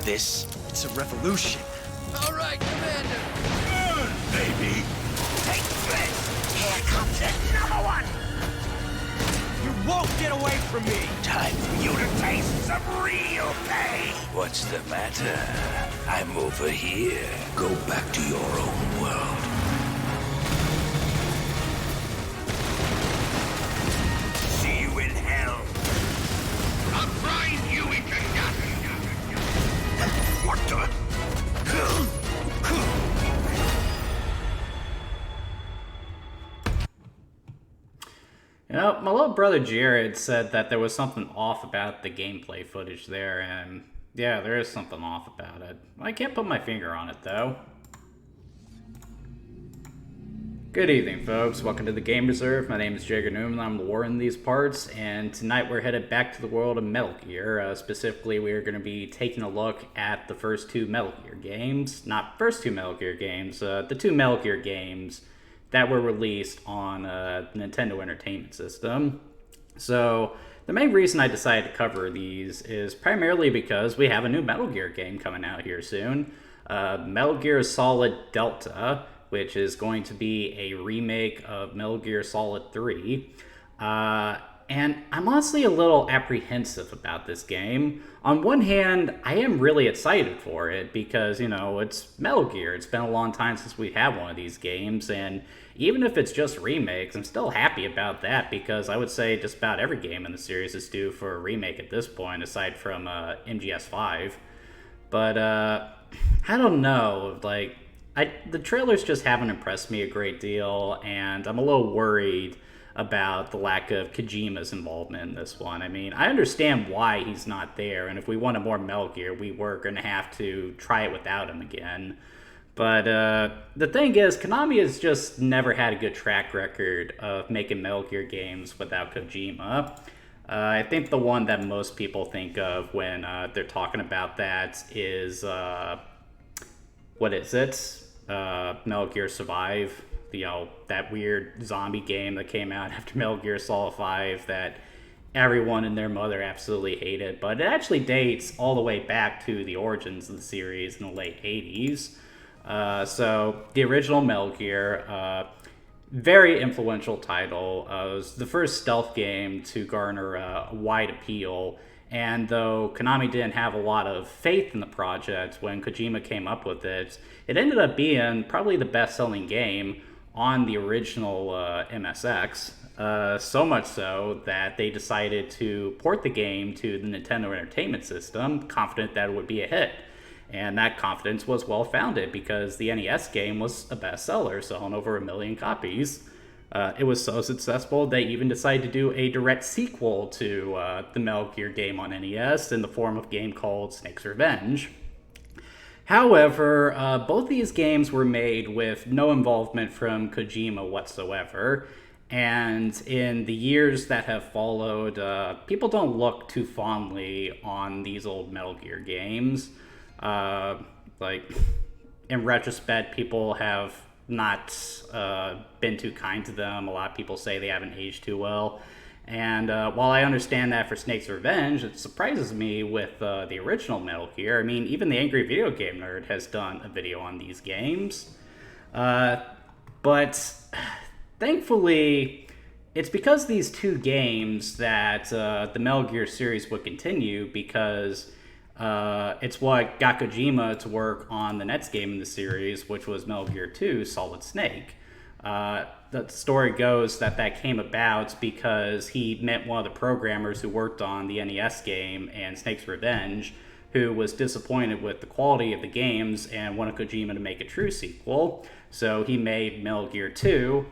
this? It's a revolution. All right, Commander. Good, baby. Take this! Here comes another one! You won't get away from me! Time for you to taste some real pain! What's the matter? I'm over here. Go back to your own world. See you in hell! I'll grind you into nothing! What the? You know, my little brother Jared said that there was something off about the gameplay footage there, and yeah, there is something off about it. I can't put my finger on it, though. Good evening, folks. Welcome to the Game Reserve. My name is Jagger Newman. I'm the Warren in these parts, and tonight we're headed back to the world of Metal Gear. Specifically, we're going to be taking a look at the first two Metal Gear games. Not first two Metal Gear games, the two Metal Gear games that were released on the Nintendo Entertainment System. So, the main reason I decided to cover these is primarily because we have a new Metal Gear game coming out here soon. Metal Gear Solid Delta, which is going to be a remake of Metal Gear Solid 3. And I'm honestly a little apprehensive about this game. On one hand, I am really excited for it because, you know, it's Metal Gear. It's been a long time since we've had one of these games, and even if it's just remakes, I'm still happy about that because I would say just about every game in the series is due for a remake at this point, aside from MGS5. But, I don't know, like, the trailers just haven't impressed me a great deal, and I'm a little worried about the lack of Kojima's involvement in this one. I mean, I understand why he's not there, and if we wanted more Metal Gear, we were going to have to try it without him again. But the thing is, Konami has just never had a good track record of making Metal Gear games without Kojima. I think the one that most people think of when they're talking about that is, what is it? Metal Gear Survive, you know, that weird zombie game that came out after Metal Gear Solid 5 that everyone and their mother absolutely hated, but it actually dates all the way back to the origins of the series in the late 80s. So the original Metal Gear, very influential title, was the first stealth game to garner a wide appeal. And though Konami didn't have a lot of faith in the project when Kojima came up with it, it ended up being probably the best-selling game on the original MSX. So much so that they decided to port the game to the Nintendo Entertainment System, confident that it would be a hit. And that confidence was well-founded because the NES game was a bestseller, selling over 1 million copies. It was so successful they even decided to do a direct sequel to the Metal Gear game on NES in the form of a game called Snake's Revenge. However, both these games were made with no involvement from Kojima whatsoever, and in the years that have followed, people don't look too fondly on these old Metal Gear games. Like, in retrospect, people have not been too kind to them. A lot of people say they haven't aged too well. And while I understand that for Snake's Revenge, it surprises me with the original Metal Gear. I mean, even the Angry Video Game Nerd has done a video on these games. But thankfully, it's because these two games that the Metal Gear series would continue, because it's what got Kojima to work on the next game in the series, which was Metal Gear 2 Solid Snake. The story goes that came about because he met one of the programmers who worked on the NES game and Snake's Revenge, who was disappointed with the quality of the games and wanted Kojima to make a true sequel. So he made Metal Gear 2,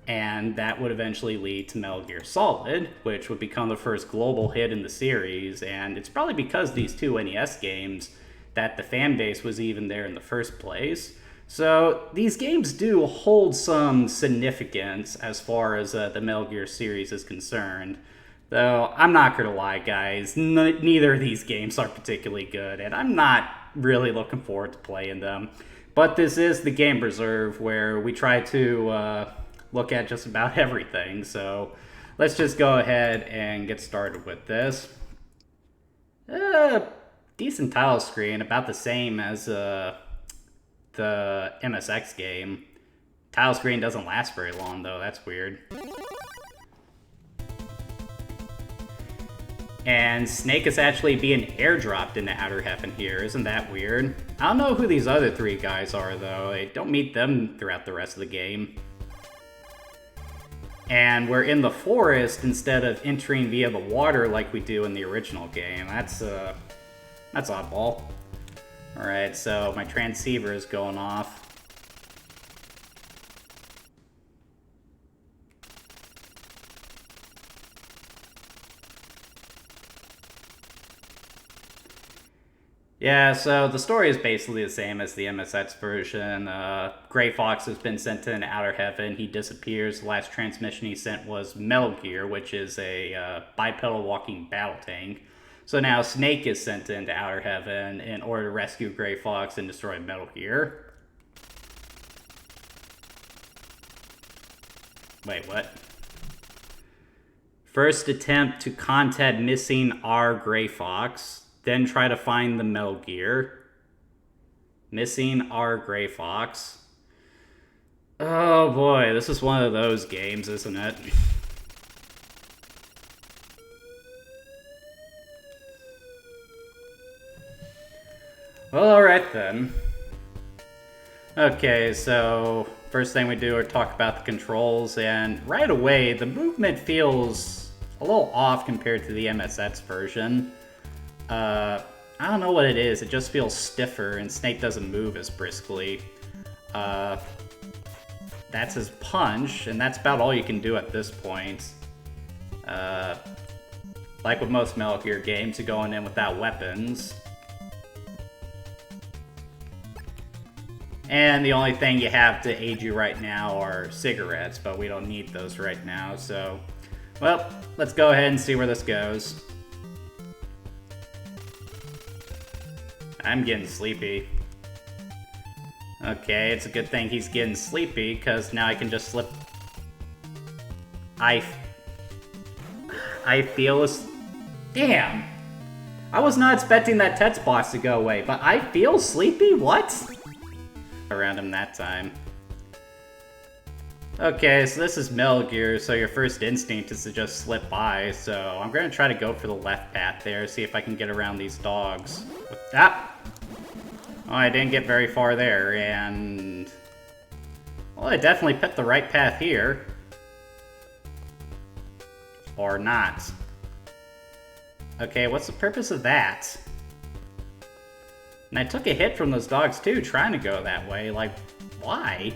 and that would eventually lead to Metal Gear Solid, which would become the first global hit in the series. And it's probably because these two NES games that the fan base was even there in the first place. So these games do hold some significance as far as the Metal Gear series is concerned. Though, I'm not gonna lie, guys, neither of these games are particularly good, and I'm not really looking forward to playing them. But this is the Game Reserve, where we try to look at just about everything, so let's just go ahead and get started with this. decent title screen, about the same as the MSX game. Title screen doesn't last very long though, that's weird. And Snake is actually being airdropped into Outer Heaven here, isn't that weird? I don't know who these other three guys are though, I don't meet them throughout the rest of the game. And we're in the forest instead of entering via the water like we do in the original game. That's oddball. Alright, so my transceiver is going off. Yeah, so the story is basically the same as the MSX version. Gray Fox has been sent to Outer Heaven. He disappears. The last transmission he sent was Metal Gear, which is a bipedal walking battle tank. So now Snake is sent into Outer Heaven in order to rescue Gray Fox and destroy Metal Gear. Wait, what? First attempt to contact missing R. Gray Fox. Then try to find the Metal Gear. Missing R. Gray Fox. Oh boy, this is one of those games, isn't it? Well, alright then. Okay, so first thing we do is talk about the controls, and right away, the movement feels a little off compared to the MSX version. I don't know what it is, it just feels stiffer, and Snake doesn't move as briskly. That's his punch, and that's about all you can do at this point. Like with most Metal Gear games, you're going in without weapons. And the only thing you have to aid you right now are cigarettes, but we don't need those right now, so... Well, let's go ahead and see where this goes. I'm getting sleepy. Okay, it's a good thing he's getting sleepy, because now I can just slip... I feel this... Damn! I was not expecting that Tetz boss to go away, but I feel sleepy? What? Around him that time. Okay, so this is Metal Gear, so your first instinct is to just slip by, so I'm gonna try to go for the left path there, see if I can get around these dogs. Ah! Oh, I didn't get very far there, and... Well, I definitely picked the right path here. Or not. Okay, what's the purpose of that? And I took a hit from those dogs too, trying to go that way, like, why?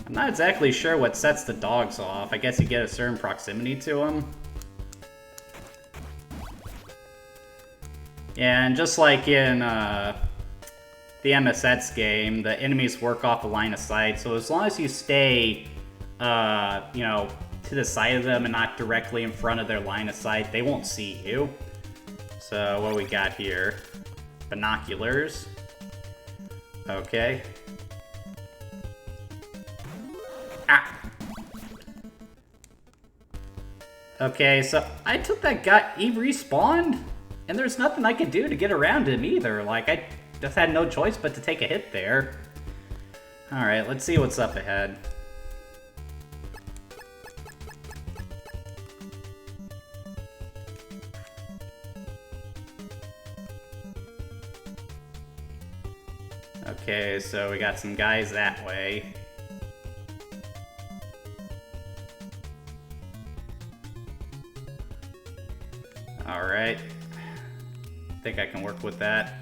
I'm not exactly sure what sets the dogs off. I guess you get a certain proximity to them. Yeah, and just like in the MSX game, the enemies work off a line of sight, so as long as you stay, you know, to the side of them and not directly in front of their line of sight, they won't see you. So, what we got here? Binoculars. Okay. Ah! Okay, so I took that guy, he respawned? And there's nothing I could do to get around him either. Like, I just had no choice but to take a hit there. Alright, let's see what's up ahead. Okay, so we got some guys that way. Alright. I think I can work with that.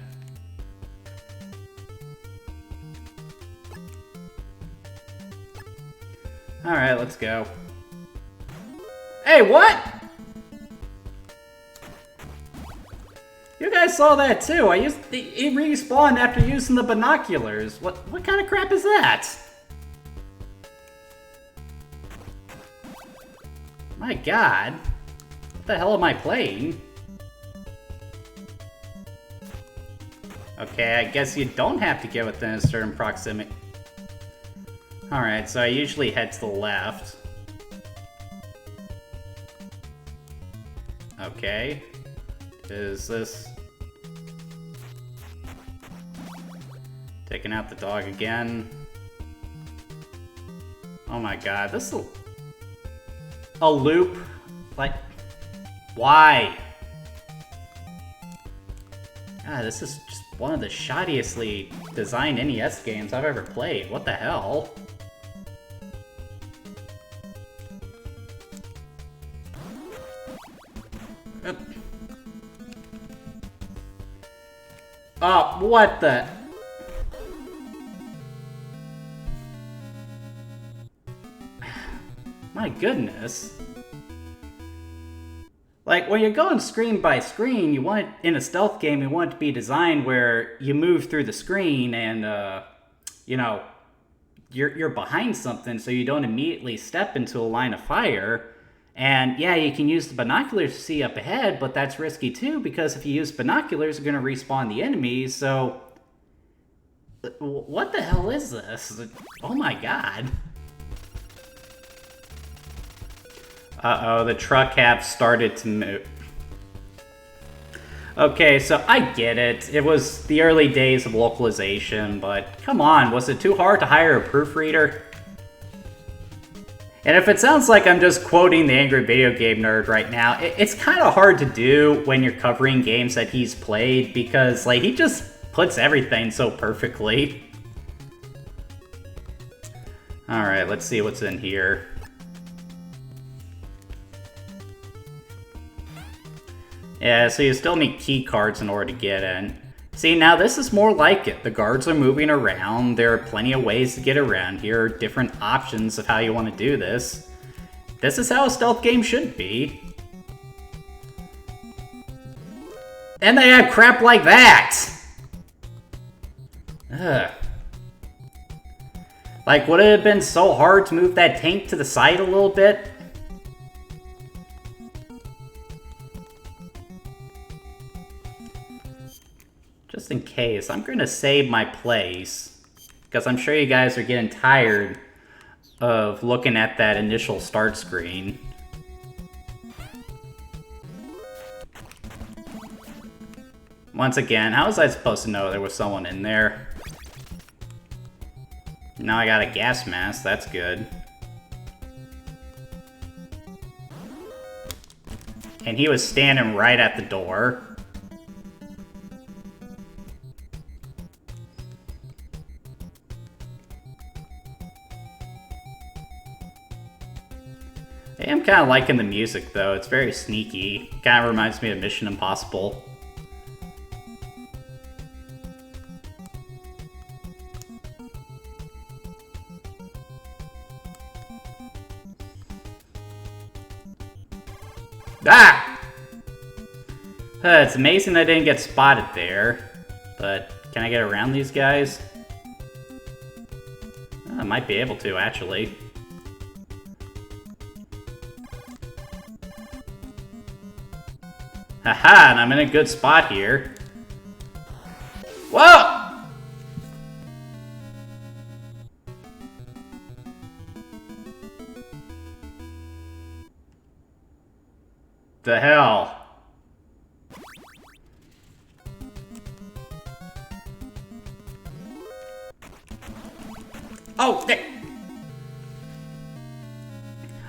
Alright, let's go. Hey, what? You guys saw that too. He respawned after using the binoculars. What kind of crap is that? My god. What the hell am I playing? Okay, I guess you don't have to get within a certain proximity. Alright, so I usually head to the left. Okay. Is this... Taking out the dog again. Oh my god, this is a loop? Like, why? God, this is just one of the shoddiously designed NES games I've ever played. What the hell? Oh, what the... My goodness. Like, when you're going screen by screen, you want it, in a stealth game, you want it to be designed where you move through the screen and, you know, you're behind something so you don't immediately step into a line of fire. And yeah, you can use the binoculars to see up ahead, but that's risky too, because if you use binoculars, you're going to respawn the enemies, so... What the hell is this? Oh my god. Uh-oh, the truck have started to move. Okay, so I get it. It was the early days of localization, but come on, was it too hard to hire a proofreader? And if it sounds like I'm just quoting the Angry Video Game Nerd right now, it's kind of hard to do when you're covering games that he's played, because, like, he just puts everything so perfectly. Alright, let's see what's in here. Yeah, so you still need key cards in order to get in. See, now this is more like it. The guards are moving around. There are plenty of ways to get around here, different options of how you want to do this. This is how a stealth game should be. And they have crap like that! Ugh. Like, would it have been so hard to move that tank to the side a little bit? Just in case, I'm going to save my place, because I'm sure you guys are getting tired of looking at that initial start screen. Once again, how was I supposed to know there was someone in there? Now I got a gas mask, that's good. And he was standing right at the door. I am kind of liking the music, though. It's very sneaky. Kind of reminds me of Mission Impossible. Ah! It's amazing I didn't get spotted there. But can I get around these guys? I might be able to, actually. Haha, and I'm in a good spot here. Whoa! The hell? Oh, there.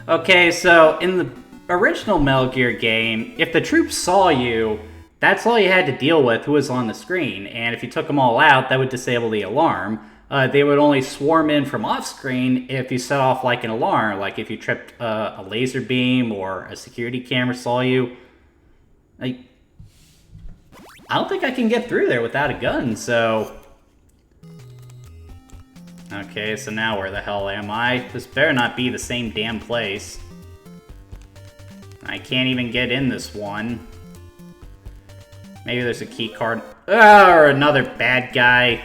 Okay, so in the original Metal Gear game, if the troops saw you, that's all you had to deal with who was on the screen, and if you took them all out, that would disable the alarm. They would only swarm in from off-screen if you set off like an alarm, like if you tripped a laser beam or a security camera saw you. Like, I don't think I can get through there without a gun, so... Okay, so now where the hell am I? This better not be the same damn place. I can't even get in this one. Maybe there's a key card. Oh, or another bad guy.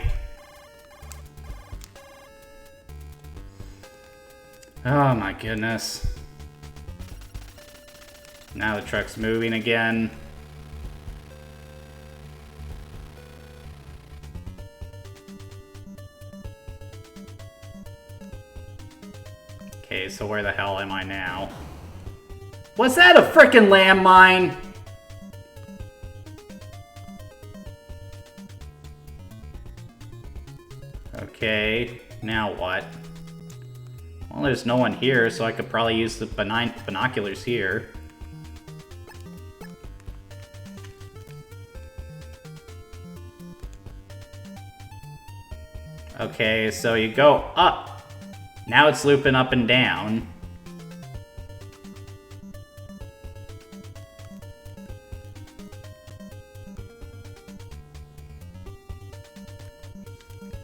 Oh my goodness. Now the truck's moving again. Okay, so where the hell am I now? Was that a frickin' landmine? Okay, now what? Well, there's no one here, so I could probably use the binoculars here. Okay, so you go up. Now it's looping up and down.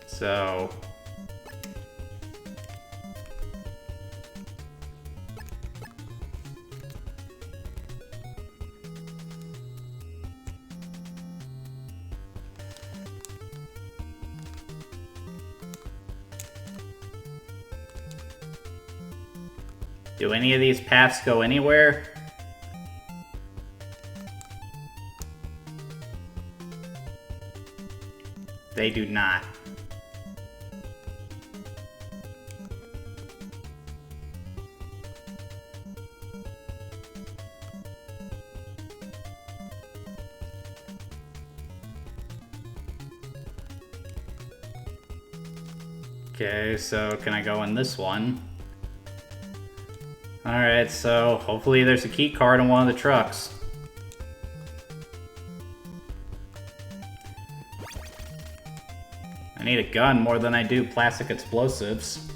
So... do any of these paths go anywhere? They do not. Okay, so can I go in this one? Alright, so hopefully there's a key card in one of the trucks. I need a gun more than I do plastic explosives.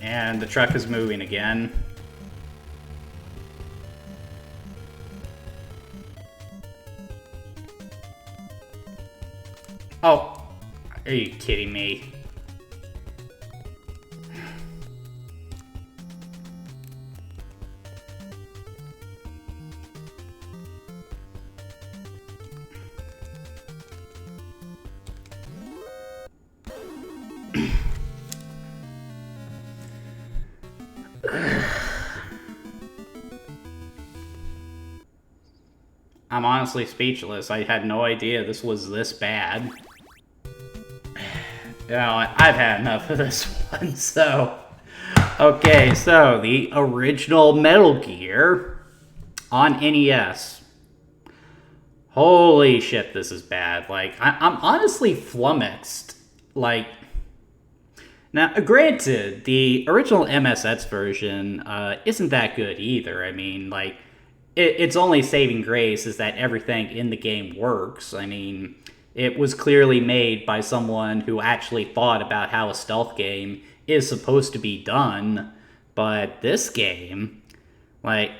And the truck is moving again. Oh, are you kidding me? I'm honestly speechless. I had no idea this was this bad. You know, I've had enough of this one, so... Okay, so the original Metal Gear on NES. Holy shit, this is bad. Like, I'm honestly flummoxed. Like... Now, granted, the original MSX version isn't that good either. I mean, like... Its only saving grace is that everything in the game works. I mean, it was clearly made by someone who actually thought about how a stealth game is supposed to be done. But this game, like,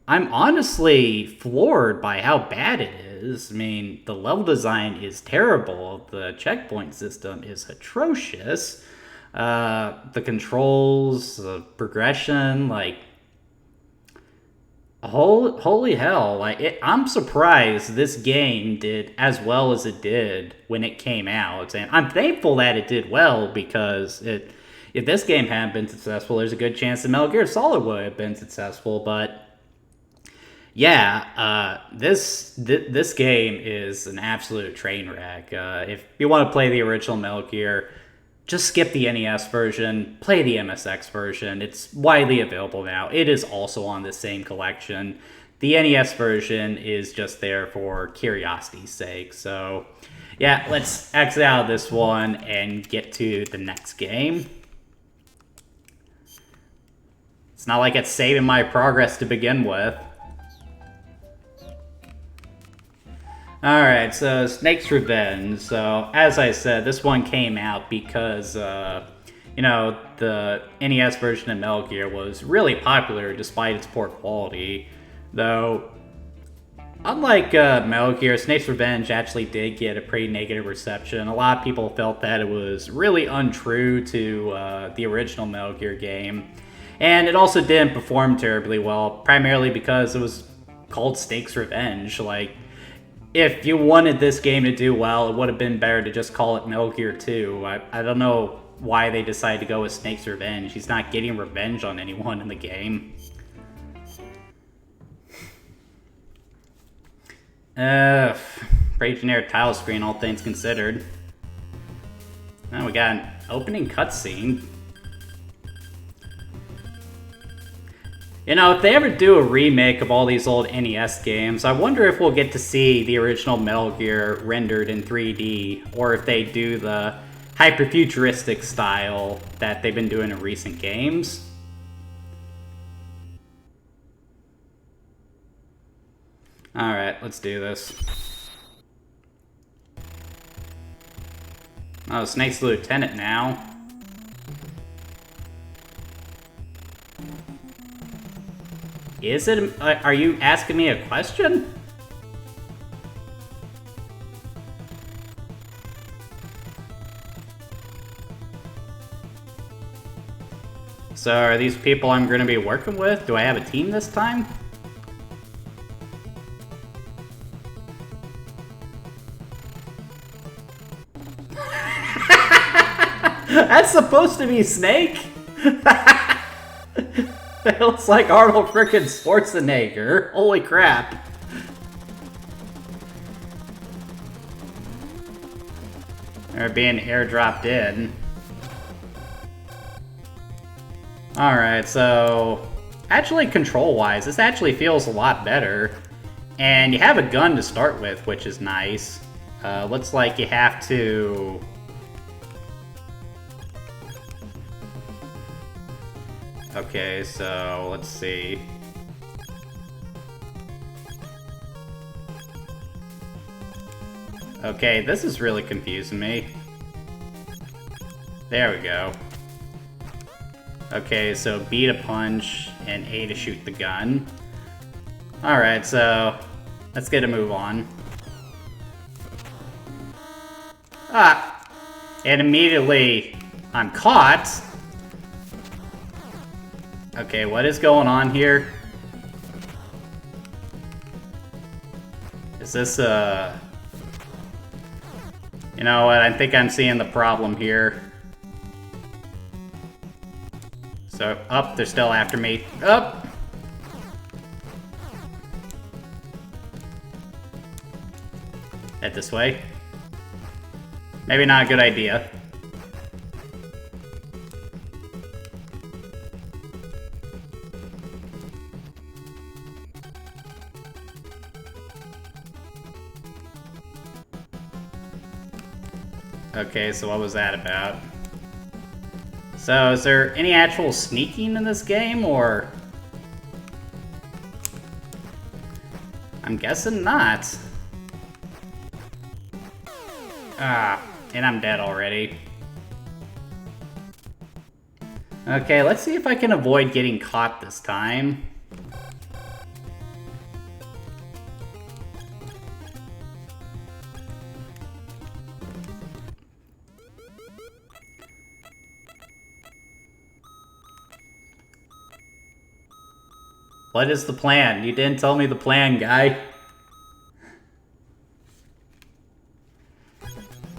I'm honestly floored by how bad it is. I mean, the level design is terrible. The checkpoint system is atrocious. The controls, the progression, like... Holy hell, like, I'm surprised this game did as well as it did when it came out. And I'm thankful that it did well, because if this game hadn't been successful, there's a good chance that Metal Gear Solid would have been successful. But yeah, this game is an absolute train wreck. If you want to play the original Metal Gear, just skip the NES version, play the MSX version. It's widely available now. It is also on the same collection. The NES version is just there for curiosity's sake. So, yeah, let's exit out of this one and get to the next game. It's not like it's saving my progress to begin with. Alright, so Snake's Revenge. So, as I said, this one came out because, you know, the NES version of Metal Gear was really popular despite its poor quality. Though, unlike Metal Gear, Snake's Revenge actually did get a pretty negative reception. A lot of people felt that it was really untrue to the original Metal Gear game. And it also didn't perform terribly well, primarily because it was called Snake's Revenge. Like, if you wanted this game to do well, it would have been better to just call it Metal Gear 2. I don't know why they decided to go with Snake's Revenge. He's not getting revenge on anyone in the game. Pretty generic title screen, all things considered. Now we got an opening cutscene. You know, if they ever do a remake of all these old NES games, I wonder if we'll get to see the original Metal Gear rendered in 3D, or if they do the hyper-futuristic style that they've been doing in recent games. Alright, let's do this. Oh, Snake's the lieutenant now. Is it? Are you asking me a question? So are these people I'm going to be working with? Do I have a team this time? That's supposed to be Snake? It looks like Arnold frickin' Schwarzenegger. Holy crap. They're being airdropped in. Alright, so... Actually, control-wise, this actually feels a lot better. And you have a gun to start with, which is nice. Looks like you have to... Okay, so let's see. Okay, this is really confusing me. There we go. Okay, so B to punch and A to shoot the gun. Alright, so let's get a move on. Ah! And immediately I'm caught. Okay, what is going on here? Is this, You know what, I think I'm seeing the problem here. So, up, they're still after me. Up! Head this way. Maybe not a good idea. Okay, so what was that about? So, is there any actual sneaking in this game, or...? I'm guessing not. Ah, and I'm dead already. Okay, let's see if I can avoid getting caught this time. What is the plan? You didn't tell me the plan, guy.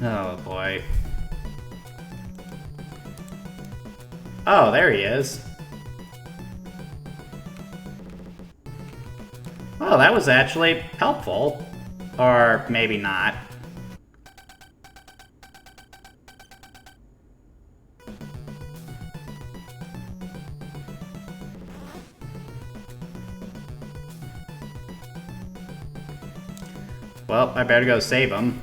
Oh, boy. Oh, there he is. Oh, that was actually helpful. Or maybe not. Well, I better go save him.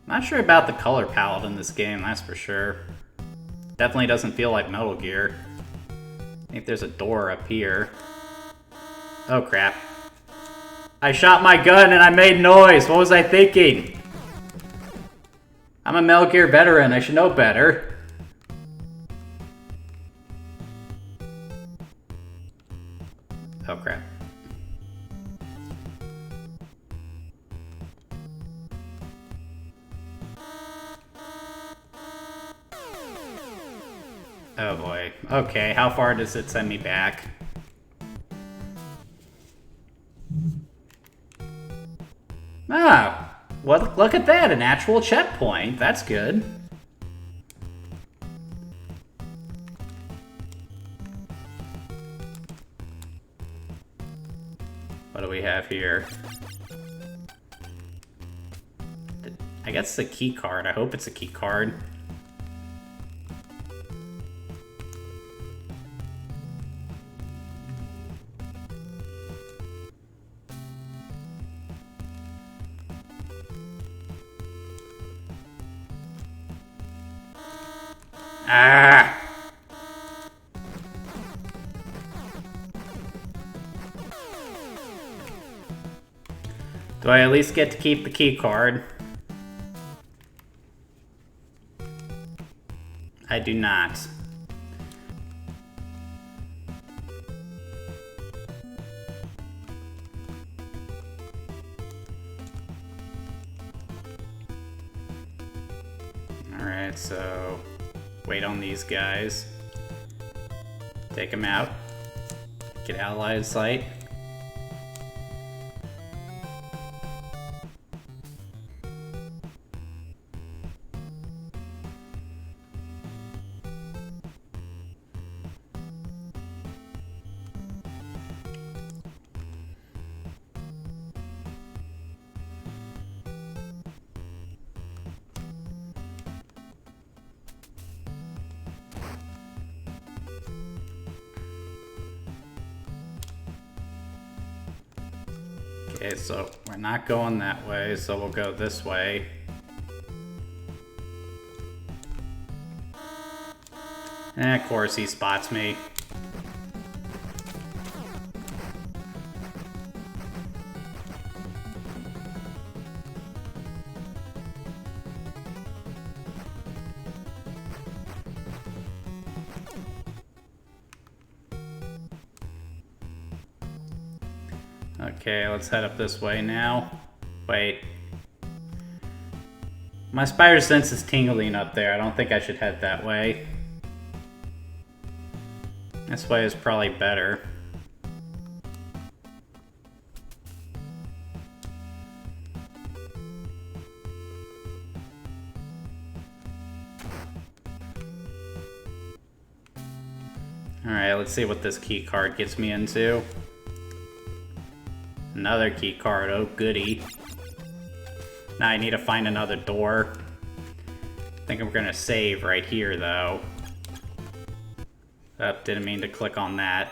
Not sure about the color palette in this game, that's for sure. Definitely doesn't feel like Metal Gear. I think there's a door up here. Oh crap. I shot my gun and I made noise! What was I thinking? I'm a Metal Gear veteran, I should know better. Oh crap. Oh boy. Okay, how far does it send me back? Ah! Well, look at that, an actual checkpoint. That's good. What do we have here? I guess it's a key card. I hope it's a key card. Ah! Do I at least get to keep the key card? I do not. Alright, so wait on these guys. Take them out. Get out of line of sight. Okay, so we're not going that way, so we'll go this way. And of course he spots me. Okay, let's head up this way now. Wait. My spider sense is tingling up there. I don't think I should head that way. This way is probably better. Alright, let's see what this key card gets me into. Another key card, oh goody. Now I need to find another door. I think I'm gonna save right here though. Oh, didn't mean to click on that.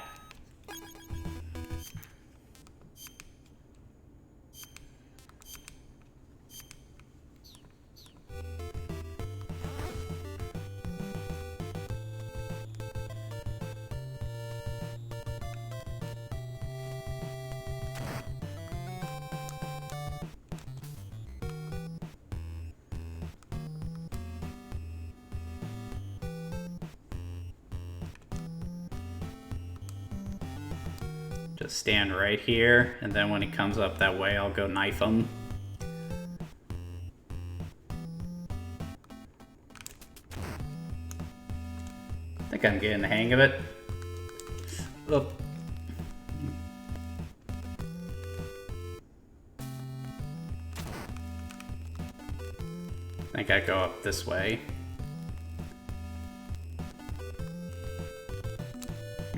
Just stand right here, and then when he comes up that way, I'll go knife him. I think I'm getting the hang of it. Oh. I think I go up this way.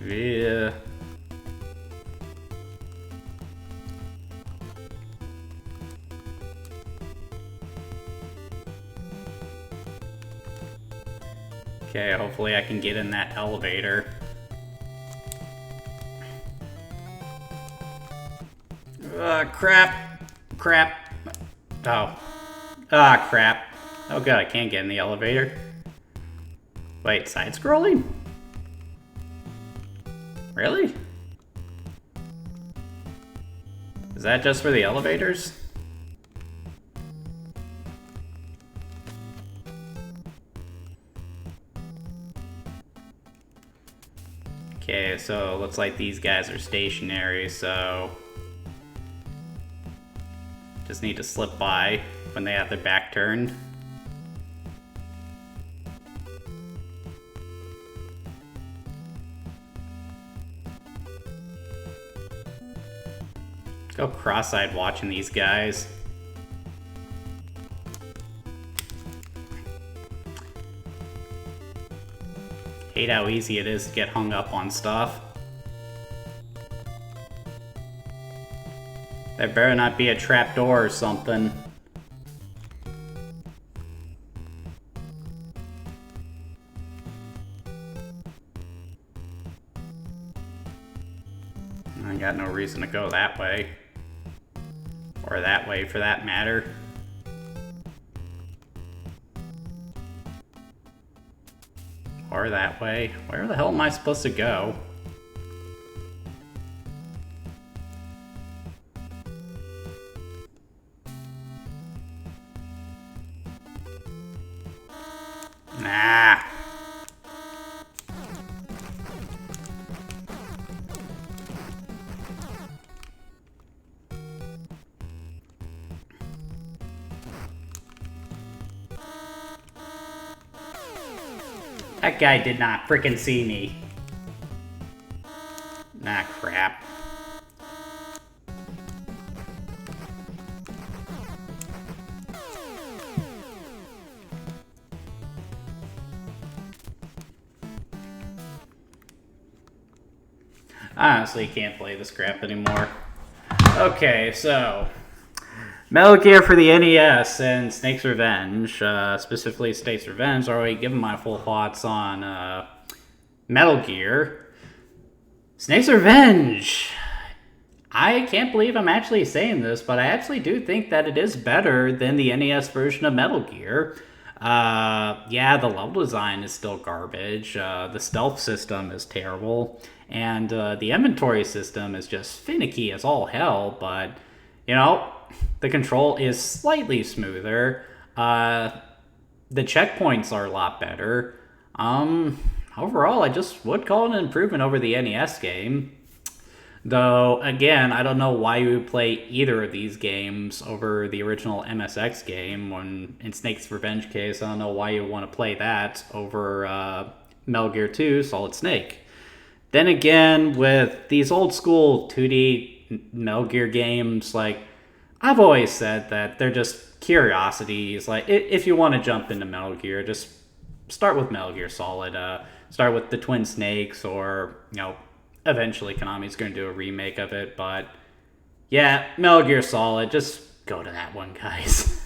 Yeah. Okay, hopefully I can get in that elevator. Crap. Crap. Oh. Ah, crap. Oh god, I can't get in the elevator. Wait, side-scrolling? Really? Is that just for the elevators? Okay, so it looks like these guys are stationary, so just need to slip by when they have their back turned. Go cross-eyed watching these guys. Hate how easy it is to get hung up on stuff. There better not be a trapdoor or something. I got no reason to go that way. Or that way for that matter. Or that way. Where the hell am I supposed to go? Nah. That guy did not frickin' see me. Nah, crap. I honestly can't play this crap anymore. Okay, so Metal Gear for the NES and Snake's Revenge, specifically Snake's Revenge. I already given my full thoughts on Metal Gear. Snake's Revenge! I can't believe I'm actually saying this, but I actually do think that it is better than the NES version of Metal Gear. Yeah, the level design is still garbage. The stealth system is terrible. And the inventory system is just finicky as all hell, but, you know, the control is slightly smoother. The checkpoints are a lot better. Overall, I just would call it an improvement over the NES game. Though, again, I don't know why you would play either of these games over the original MSX game. When in Snake's Revenge case, I don't know why you would want to play that over Metal Gear 2 Solid Snake. Then again, with these old school 2D Metal Gear games, like, I've always said that they're just curiosities. Like, if you want to jump into Metal Gear, just start with Metal Gear Solid. Start with the Twin Snakes, or, you know, eventually Konami's going to do a remake of it. But, yeah, Metal Gear Solid, just go to that one, guys.